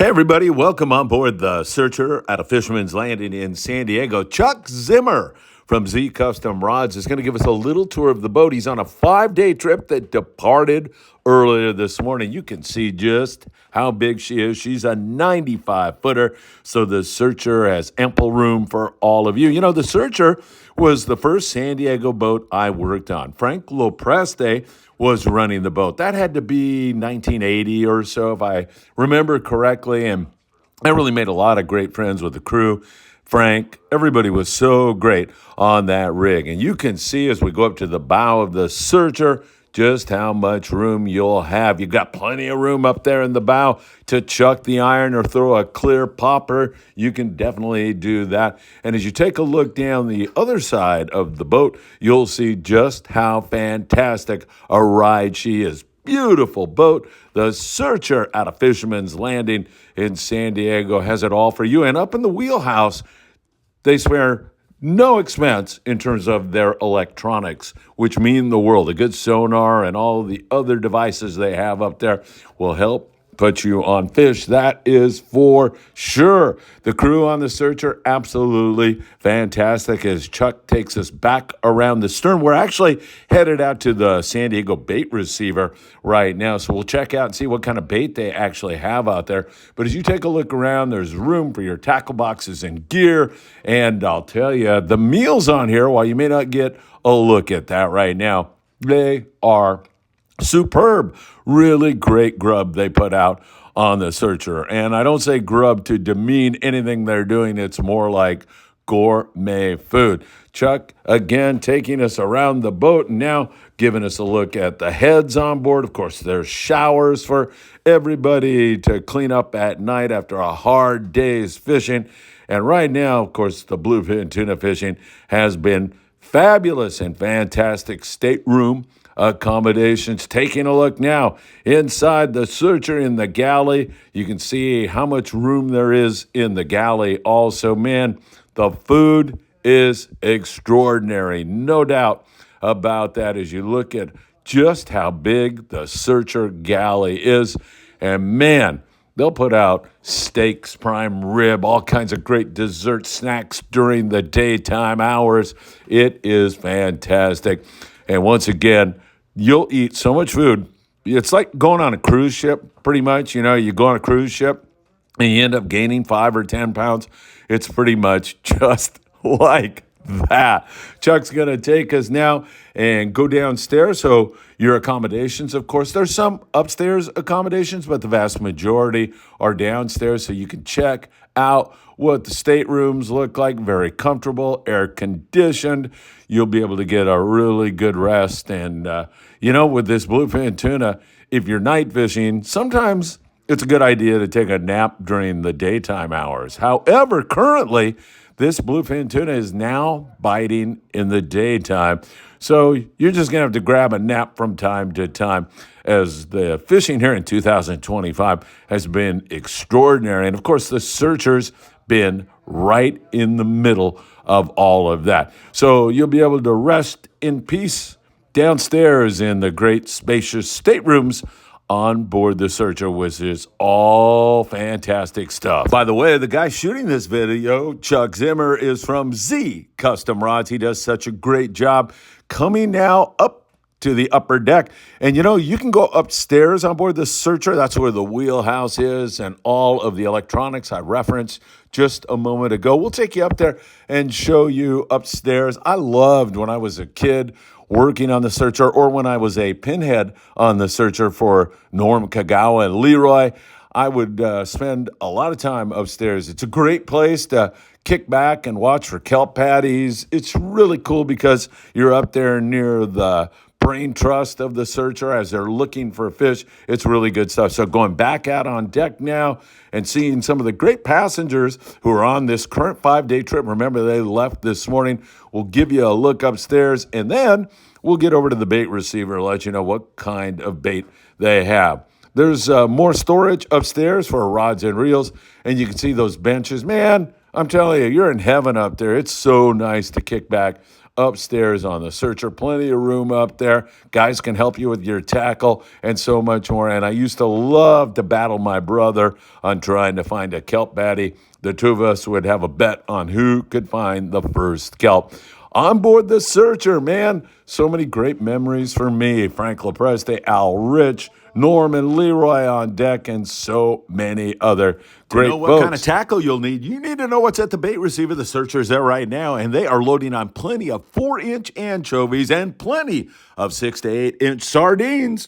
Hey, everybody, welcome on board the Searcher at a Fisherman's Landing in San Diego. Chuck Zimmer from Z Custom Rods is going to give us a little tour of the boat. He's on a 5-day trip that departed earlier this morning. You can see just how big she is. She's a 95-footer, so the Searcher has ample room for all of you. You know, the Searcher was the first San Diego boat I worked on. Frank Lopreste was running the boat. That had to be 1980 or so, if I remember correctly. And I really made a lot of great friends with the crew. Frank, everybody was so great on that rig. And you can see as we go up to the bow of the Searcher just how much room you'll have. You've got plenty of room up there in the bow to chuck the iron or throw a clear popper. You can definitely do that. And as you take a look down the other side of the boat, you'll see just how fantastic a ride she is. Beautiful boat. The Searcher at a Fisherman's Landing in San Diego has it all for you. And up in the wheelhouse, they spare no expense in terms of their electronics, which mean the world. A good sonar and all the other devices they have up there will help put you on fish. That is for sure. The crew on the Searcher, absolutely fantastic. As Chuck takes us back around the stern, we're actually headed out to the San Diego bait receiver right now. So we'll check out and see what kind of bait they actually have out there. But as you take a look around, there's room for your tackle boxes and gear. And I'll tell you, the meals on here, while you may not get a look at that right now, they are superb. Really great grub they put out on the Searcher. And I don't say grub to demean anything they're doing. It's more like gourmet food. Chuck, again, taking us around the boat and now giving us a look at the heads on board. Of course, there's showers for everybody to clean up at night after a hard day's fishing. And right now, of course, the bluefin tuna fishing has been fabulous and fantastic stateroom accommodations. Taking a look now inside the Searcher in the galley, you can see how much room there is in the galley also. Man, the food is extraordinary. No doubt about that as you look at just how big the Searcher galley is. And man, they'll put out steaks, prime rib, all kinds of great dessert snacks during the daytime hours. It is fantastic. And once again, you'll eat so much food. It's like going on a cruise ship, pretty much. You know, you go on a cruise ship and you end up gaining 5 or 10 pounds. It's pretty much just like that. Chuck's going to take us now and go downstairs. So your accommodations, of course, there's some upstairs accommodations, but the vast majority are downstairs. So you can check out what the staterooms look like. Very comfortable, air conditioned. You'll be able to get a really good rest. And, with this bluefin tuna, if you're night fishing, sometimes it's a good idea to take a nap during the daytime hours. However, currently, this bluefin tuna is now biting in the daytime. So you're just going to have to grab a nap from time to time, as the fishing here in 2025 has been extraordinary. And of course, the Searcher's been right in the middle of all of that. So you'll be able to rest in peace downstairs in the great spacious staterooms on board the Searcher, which is all fantastic stuff. By the way, the guy shooting this video, Chuck Zimmer, is from Z Custom Rods. He does such a great job coming now up to the upper deck. And you can go upstairs on board the Searcher. That's where the wheelhouse is and all of the electronics I referenced just a moment ago. We'll take you up there and show you upstairs. I loved when I was a kid working on the Searcher, or when I was a pinhead on the Searcher for Norm Kagawa and Leroy. I would spend a lot of time upstairs. It's a great place to kick back and watch for kelp patties. It's really cool because you're up there near the brain trust of the Searcher as they're looking for fish. It's really good stuff. So going back out on deck now and seeing some of the great passengers who are on this current 5-day trip. Remember, they left this morning. We'll give you a look upstairs, and then we'll get over to the bait receiver and let you know what kind of bait they have. There's more storage upstairs for rods and reels, and you can see those benches. Man, I'm telling you, you're in heaven up there. It's so nice to kick back upstairs on the Searcher. Plenty of room up there. Guys can help you with your tackle and so much more. And I used to love to battle my brother on trying to find a kelp baddie. The two of us would have a bet on who could find the first kelp. On board the Searcher, man. So many great memories for me. Frank LaPreste, Al Rich, Norman Leroy on deck, and so many other great To know what folks. kind of tackle you'll need, you need to know what's at the bait receiver. The Searcher's there right now, and they are loading on plenty of 4-inch anchovies and plenty of 6 to 8-inch sardines.